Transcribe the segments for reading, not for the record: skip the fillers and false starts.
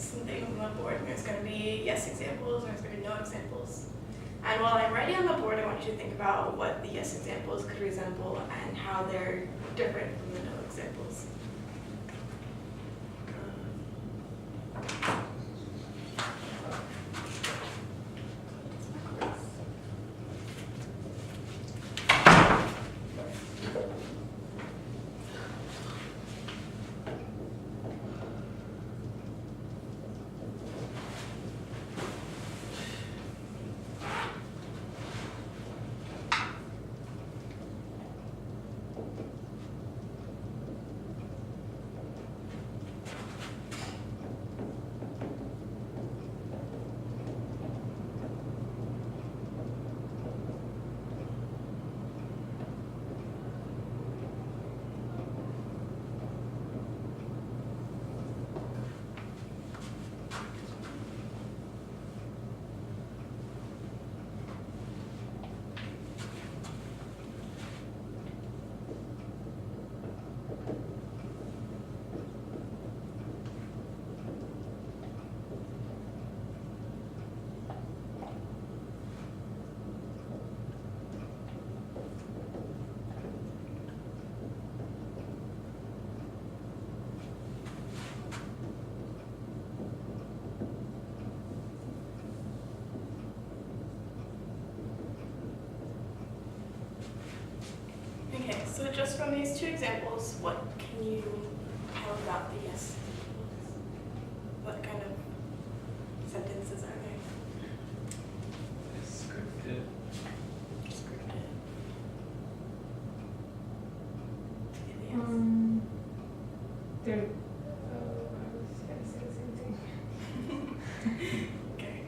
some things on the board, and there's going to be yes examples, and there's going to be no examples. And while I'm writing on the board, I want you to think about what the yes examples could resemble and how they're different from the no examples. Okay, so just from these two examples, what can you tell about the yes examples? What kind of sentences are there? It's scripted. Scripted. They're, I was going to say the same thing. Okay.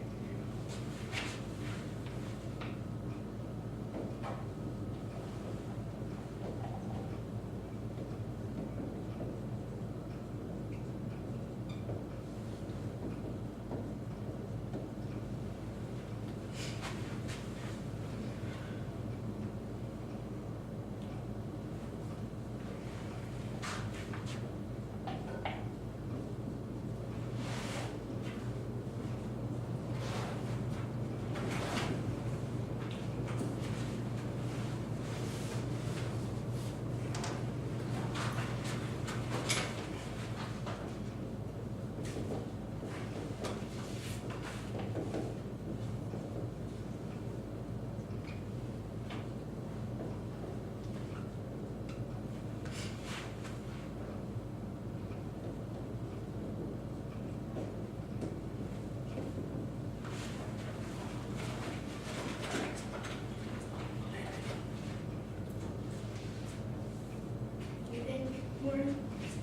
Anything more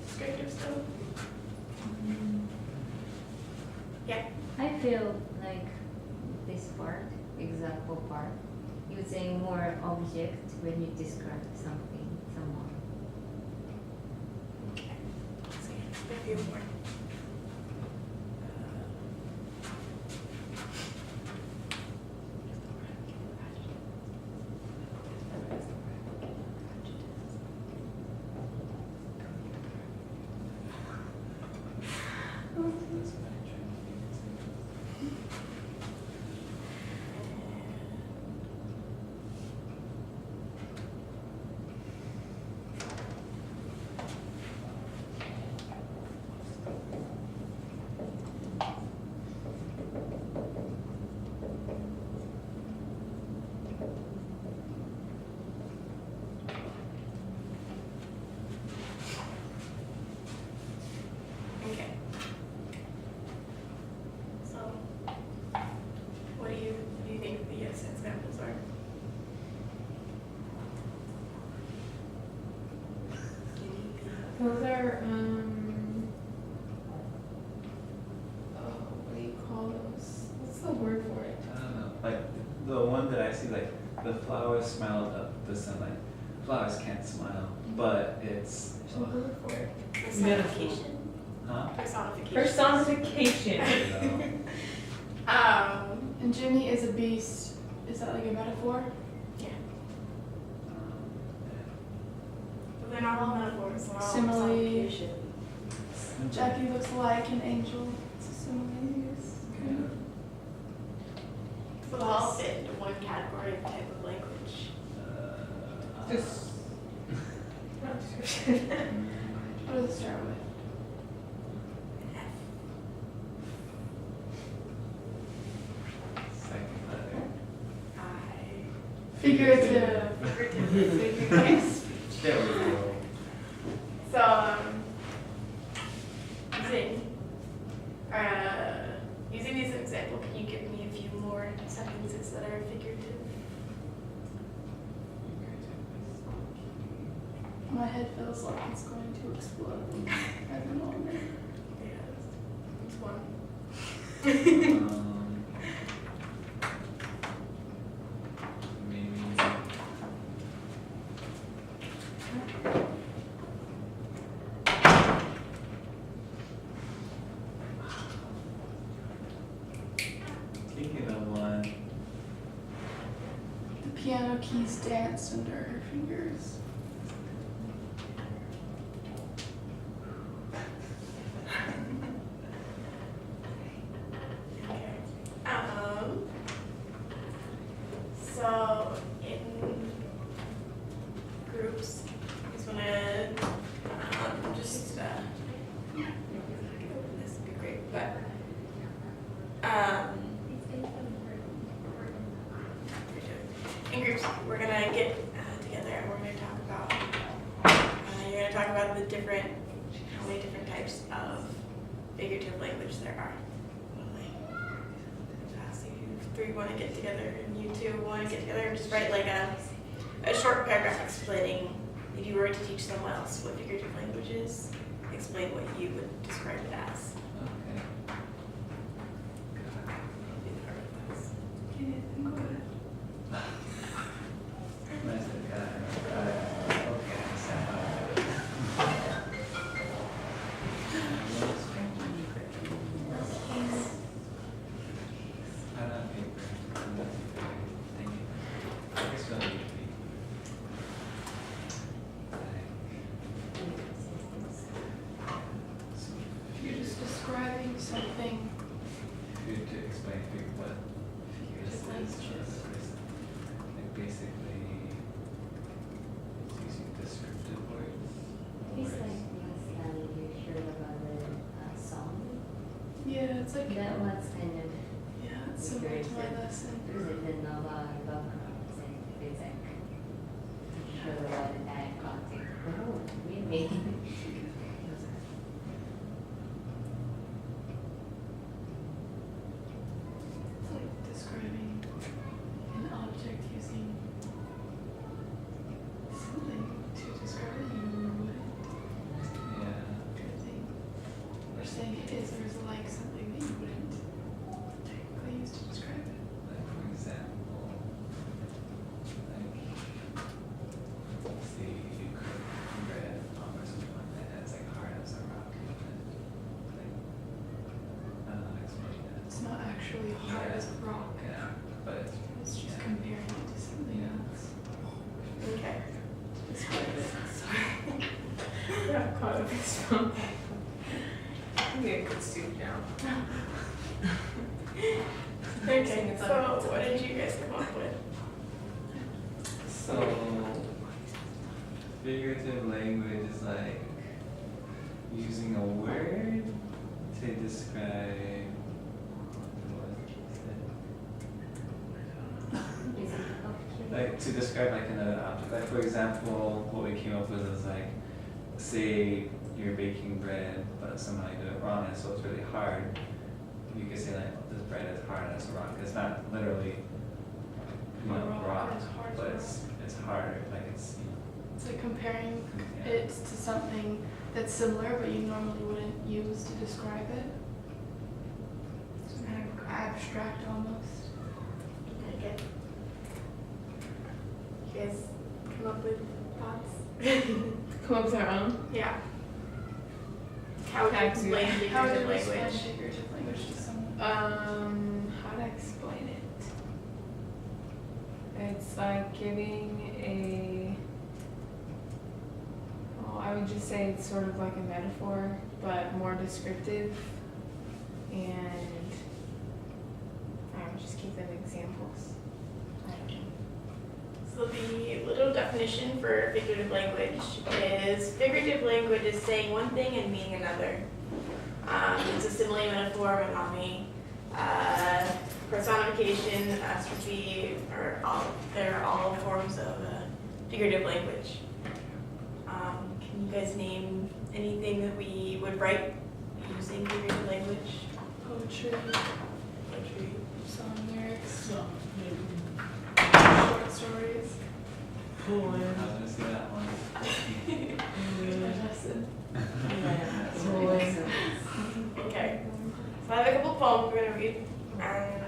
descriptive still? Yeah. I feel like this part, example part, you say more object when you describe something, someone. Okay. Let's see. A few more. That's what I'm trying to think. Okay. So, what do you think the yes examples are? Those are, what do you call those? What's the word for it? I don't know. Like the one that I see, like the flowers smiled up the sunlight. Flowers can't smile, but it's There's a word for it. Personification. huh? Personification. Personification. I don't know. And Jimmy is a beast. Is that like a metaphor? Yeah. Yeah. But they're not all metaphors. They're all Simile. personification. Jackie looks like an angel. Similes. Yeah. Will all fit into one category of type of language. Just not description. What does it start with? Second letter. Figurative. Figurative speech. There we go. So, using these examples, can you give me a few more sentences that are figurative? My head feels like it's going to explode at the moment. Yeah, it's one. Maybe. Thinking of one. The piano keys danced under her fingers. Okay. So in groups, I just wanna this would be great, but in groups we're gonna get together and we're gonna talk about you're gonna talk about the different how many different types of figurative language there are. So you three want to get together and you two want to get together and just write like a short paragraph explaining if you were to teach someone else what figurative language is, explain what you would describe it as. Okay. Go ahead. Nice to okay, I love paper. Thank you. I guess we'll need If you're just describing something, to explain what figurative language is. Like basically, it's using descriptive words. It's like last time you heard about the song. yeah, it's like That was kind of yeah, it's similar to my lesson. because it didn't know about backgrounds and physics. Show about the dialectic. Oh, really? It's like describing an object using something to describe it you wouldn't Yeah. thing. Or saying it is or is like something that you wouldn't technically use to describe it. Like for example, like say you cook bread or something like that, it's like hard as a rock. And like I don't know how to explain that. It's not actually hard as a rock. Yeah, but It's just yeah. comparing it to something Yeah. else. Okay. Describe it. Yeah, caught up in some. I'm getting good soup now. Okay, so what did you guys come up with? So figurative language is like using a word to describe Is it okay? like to describe like another object. Like for example, what we came up with is like, say you're baking bread, but somehow you do it wrong, and so it's really hard. You could say like, this bread is hard as a rock. It's not literally, you know, A rock rock, is hard as but a it's harder. Like it's, you It's like comparing Yeah. it to something that's similar but you normally wouldn't use to describe it. It's kind of abstract almost. Okay. You guys come up with thoughts? Come up with our own. Yeah. How would you Okay, so explain How would figurative you explain language? figurative language to someone? How to explain it? It's like giving a. Well, I would just say it's sort of like a metaphor, but more descriptive. and I don't know, just keep them examples. I don't know. So the little definition for figurative language is figurative language is saying one thing and meaning another. It's a simile, metaphor, monotony, personification, astrophy, they're all forms of figurative language. Can you guys name anything that we would write using figurative language? Poetry, Poetry. song lyrics, So, short stories. I was gonna say that one. Lesson. Okay. So I have a couple poems we're gonna read, and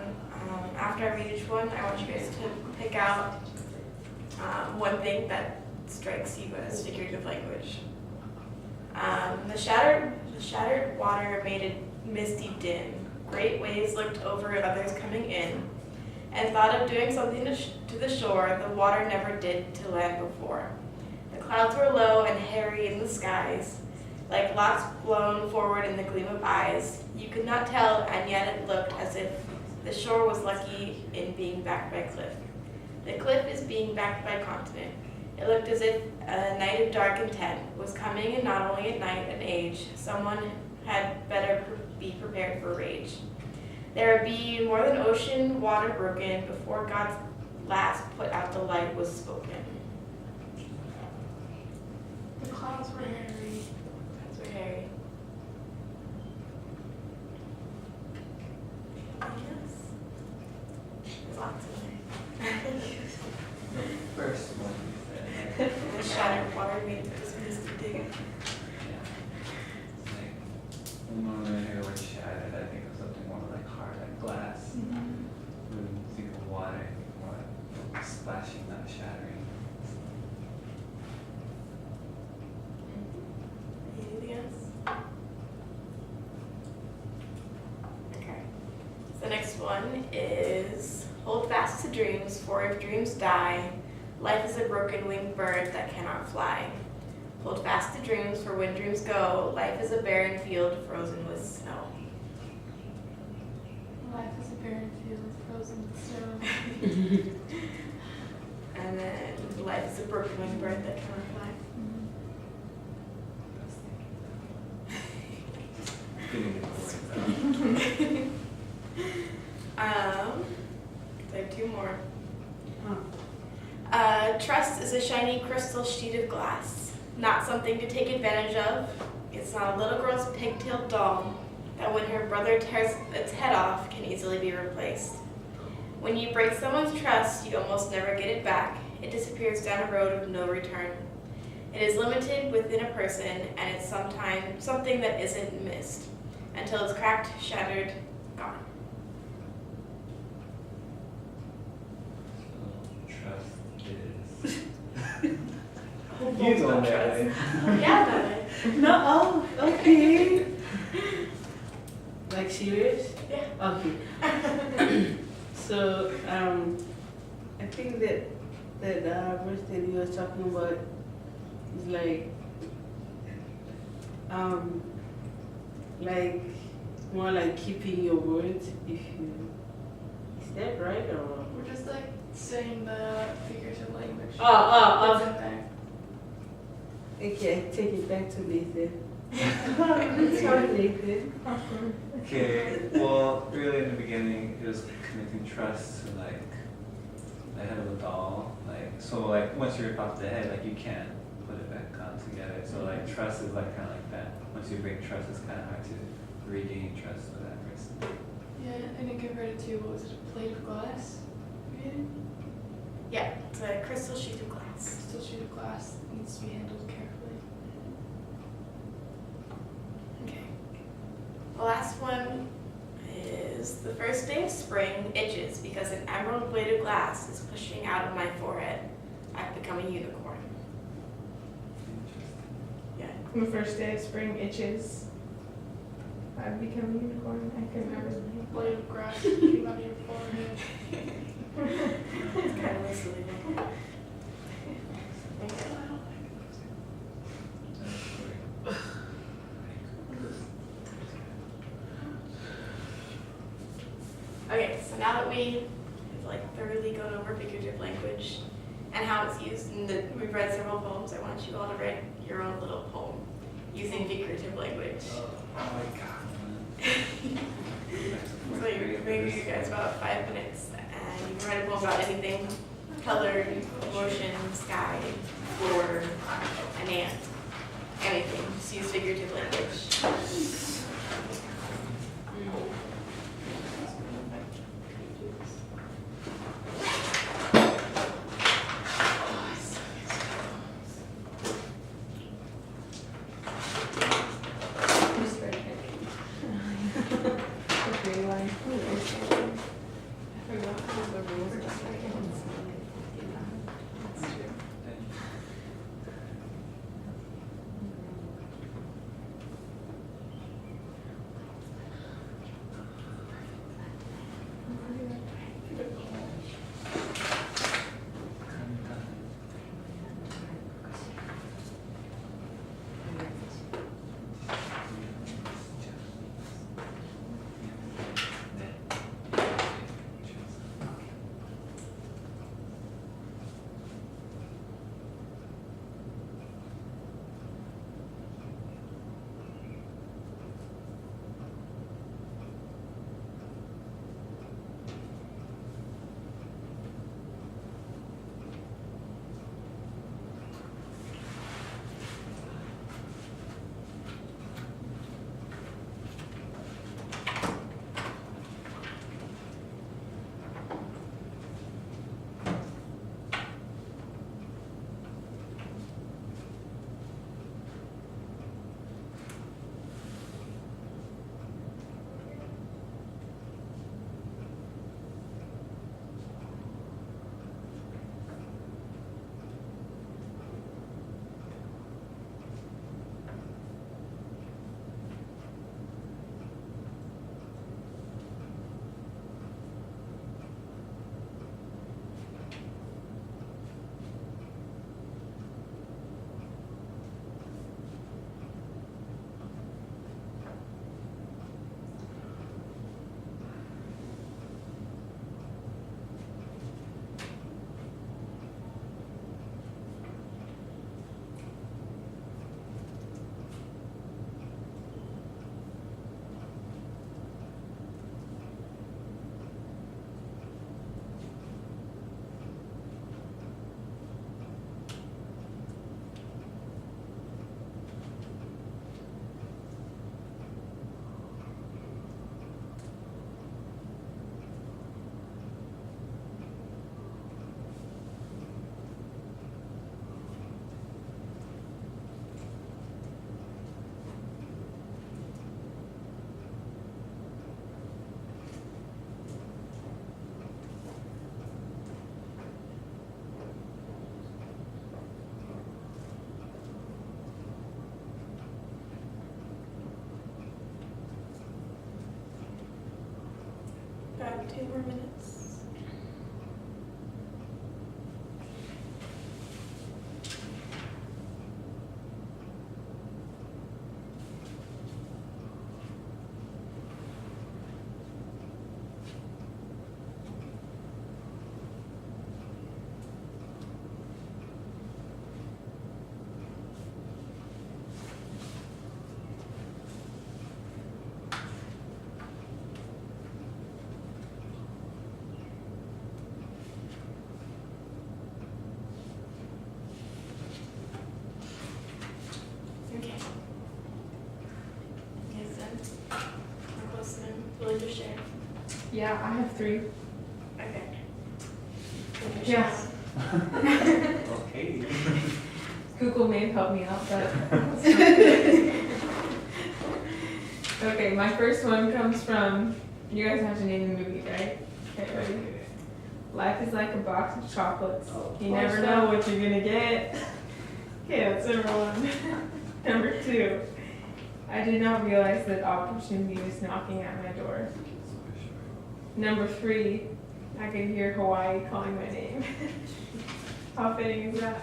after I read each one, I want you guys to pick out one thing that strikes you as figurative language. The shattered water made a misty din. Great waves looked over others coming in, and thought of doing something to the shore the water never did to land before. The clouds were low and hairy in the skies, like locks blown forward in the gleam of eyes. You could not tell, and yet it looked as if the shore was lucky in being backed by cliff. The cliff is being backed by continent. It looked as if a night of dark intent was coming, and not only at night and age, someone had better be prepared for rage. There would be more than ocean water broken before God's last put out the light was spoken. The clouds were hairy. That's where Harry. Yes. There's lots in there. First one you said. The shattered water made this misty dig. Yeah. It's like, when I hear the word shattered, I think of something more like hard, like glass. When you think of water, I think more like splashing, not shattering. Anything else? Okay. So the next one is hold fast to dreams, for if dreams die, life is a broken winged bird that cannot fly. Hold fast to dreams, for when dreams go, life is a barren field frozen with snow. Life is a barren field frozen with snow. And then life is a broken winged bird that cannot fly. Couldn't get the words out. So I have two more. Trust is a shiny crystal sheet of glass, not something to take advantage of. It's not a little girl's pigtailed doll that when her brother tears its head off can easily be replaced. When you break someone's trust, you almost never get it back. It disappears down a road of no return. It is limited within a person, and it's sometimes something that isn't missed until it's cracked, shattered, gone. So, trust is. Who You knows know about that. trust? Yeah, no, oh, okay. Like serious? yeah. Okay. So, I think that verse that you were talking about is like more like keeping your words if you, is that right or? We're just like saying the figurative language. Oh, That's in there. okay, take it back to Nathan. Sorry, Nathan. Okay, well, really in the beginning, it was connecting trust to like the head of a doll. Like, so like once you rip off the head, like you can't put it back on together. So like trust is like kind of like that. Once you break trust, it's kind of hard to regain trust with that person. Yeah, and it converted to, what was it, a plate of glass? Again? Yeah, it's a crystal sheet of glass. Crystal sheet of glass needs to be handled carefully. Okay. The last one is the first day of spring itches because an emerald blade of glass is pushing out of my forehead. I've become a unicorn. Yeah. The first day of spring itches. I've become a unicorn. I can remember the name. Blade of grass came out of your forehead. It's kind of misleading. Okay. Okay, so now that we have like thoroughly gone over figurative language and how it's used, and that we've read several poems, I want you all to write your own little poem using figurative language. Oh my god. So maybe you guys about 5 minutes, and you can write a poem about anything: color, motion, sky, floor, an ant, anything. Just use figurative language. Who's ready? The green line. I forgot the rules are just like That's true. About 2 more minutes. Okay. Yes, then. We're close to them. Will you share? Yeah, I have 3. Okay. Yes. Okay. Google may have helped me out, but. Okay, my first one comes from, you guys have to name the movie, right? Okay, ready? Life is like a box of chocolates. You never know what you're gonna get. Okay, that's number 1. Number 2, I did not realize that opportunity was knocking at my door. Number 3, I could hear Hawaii calling my name. How fitting is that?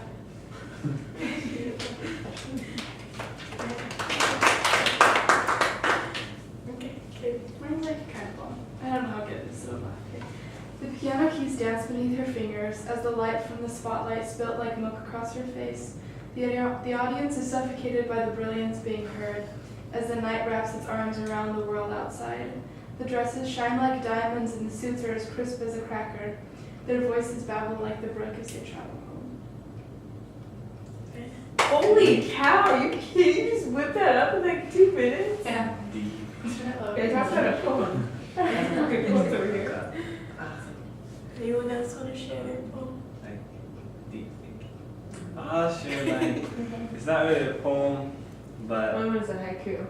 Okay, good. Mine's like kind of fun. I don't know how good it is so far. beads danced beneath her fingers as the light from the spotlight spilt like milk across her face. The audience is suffocated by the brilliance being heard as the night wraps its arms around the world outside. The dresses shine like diamonds and the suits are as crisp as a cracker. Their voices babble like the brook as they travel home. Holy cow, are you kidding? You just whipped that up in like 2 minutes? Yeah. Deep. Okay, talk about a poem. Okay, poems over here. Anyone else want to share their poem? Like deep thinking. Sure, like it's not really a poem, but One was a haiku.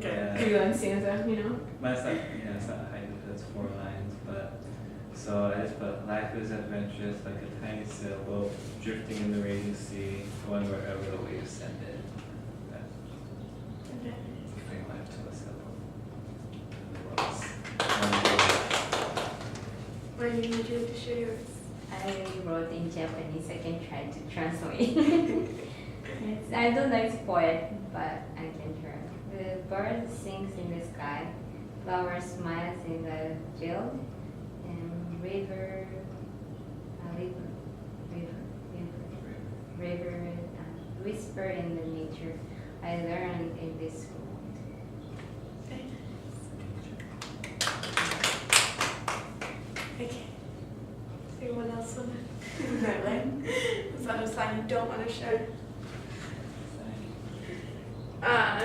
yeah. 3-line stanza, you know? But it's not, yeah, it's not haiku, it's 4 lines, but so I just put life is adventurous like a tiny sailboat drifting in the raging sea, going wherever the waves send it. Okay. Bring life to a sailboat. When would you like to share yours? I wrote in Japanese. I can try to translate. I don't know it's poet, but I can try. The bird sings in the sky, flower smiles in the field, and river whisper in the nature. I learned in this world. Okay. Does anyone else want to? That line? Is that a sign you don't want to share?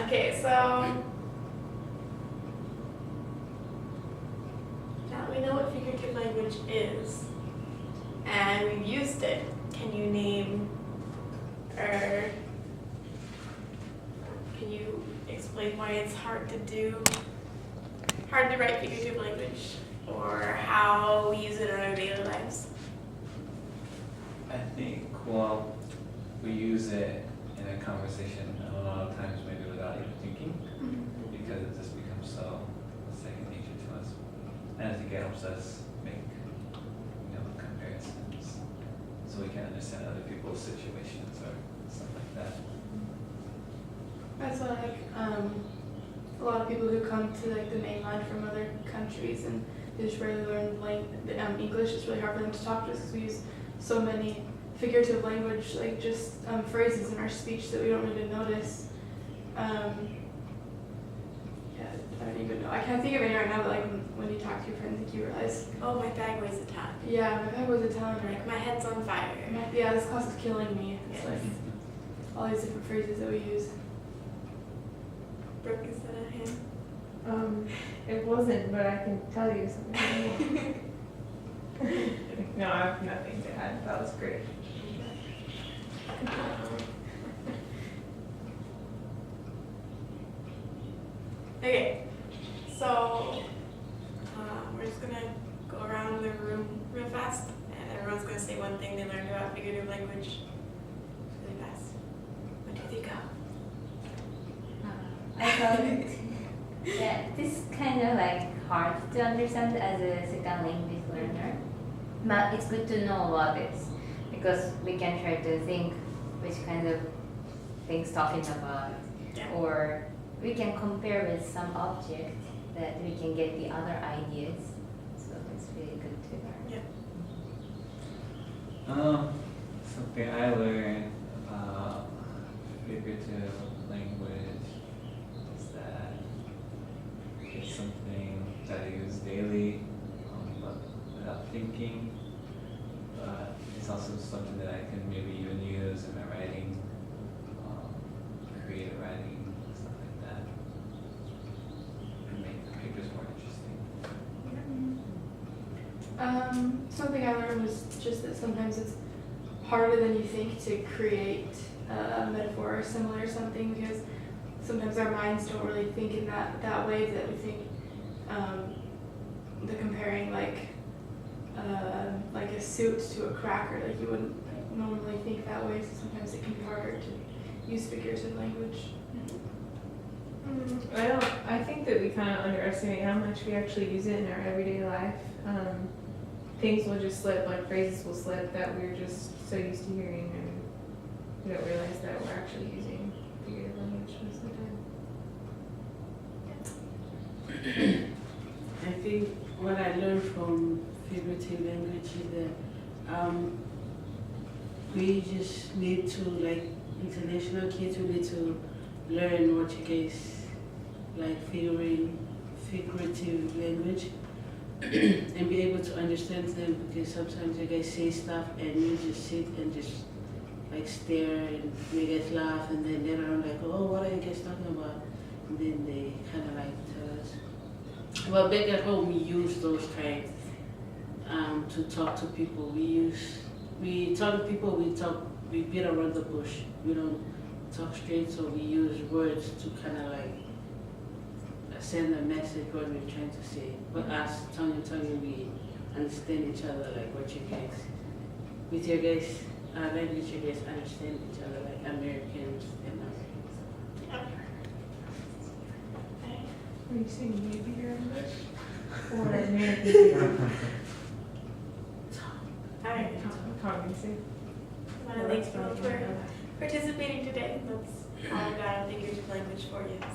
Okay, so now we know what figurative language is, and we've used it. Can you name, or can you explain why it's hard to write figurative language, or how we use it in our daily lives? I think, well, we use it in a conversation a lot of times maybe without even thinking, because it just becomes so second nature to us. And I think it helps us make, comparisons, so we can understand other people's situations or stuff like that. That's why, a lot of people who come to the mainland from other countries and they just rarely learn English. It's really hard for them to talk to us because we use so many figurative language, phrases in our speech that we don't even notice. I don't even know. I can't think of any right now, but when you talk to your friends, you realize, Oh, my bag weighs a ton. yeah, my bag was Italian. Like my head's on fire. Yeah, this class is killing me. It's Yes. all these different phrases that we use. Brooke, is that a hand? It wasn't, but I can tell you something. No, I have nothing to add. That was great. Okay, so we're just gonna go around the room real fast, and everyone's gonna say one thing they learned about figurative language really fast. 1, 2, 3, go. I thought that this kind of hard to understand as a second language learner, but it's good to know about this because we can try to think which kind of things talking about, Yeah. or we can compare with some object that we can get the other ideas. So it's really good to learn. Yeah. Something I learned about figurative language is that it's something that I use daily, but without thinking. But it's also something that I can maybe even use in my writing, creative writing, stuff like that, and make the papers more interesting. Something I learned was just that sometimes it's harder than you think to create a metaphor or similar or something, because sometimes our minds don't really think in that way, that we think the comparing like a suit to a cracker, you wouldn't normally think that way, so sometimes it can be harder to use figurative language. I think that we kind of underestimate how much we actually use it in our everyday life. Things will just slip, phrases will slip that we're just so used to hearing, and we don't realize that we're actually using figurative language most of the time. I think what I learned from figurative figurative language is that we just need to, like international kids, we need to learn what you guys like figurative language and be able to understand them, because sometimes you guys say stuff and you just sit and just like stare and you guys laugh, and then later on like, oh, what are you guys talking about? And then they kind of like tell us. Well, back at home we use those kinds to talk to people. We talk to people, we beat around the bush. We don't talk straight, so we use words to kind of like send a message what we're trying to say. But us, tongue to tongue, we understand each other, like what you guys, with your guys' language, you guys understand each other, like Americans and Are you saying maybe you're English? Or American? Alright, Cognitive. I want to thank you all for participating today. That's all I got. I don't think here's language for you. So.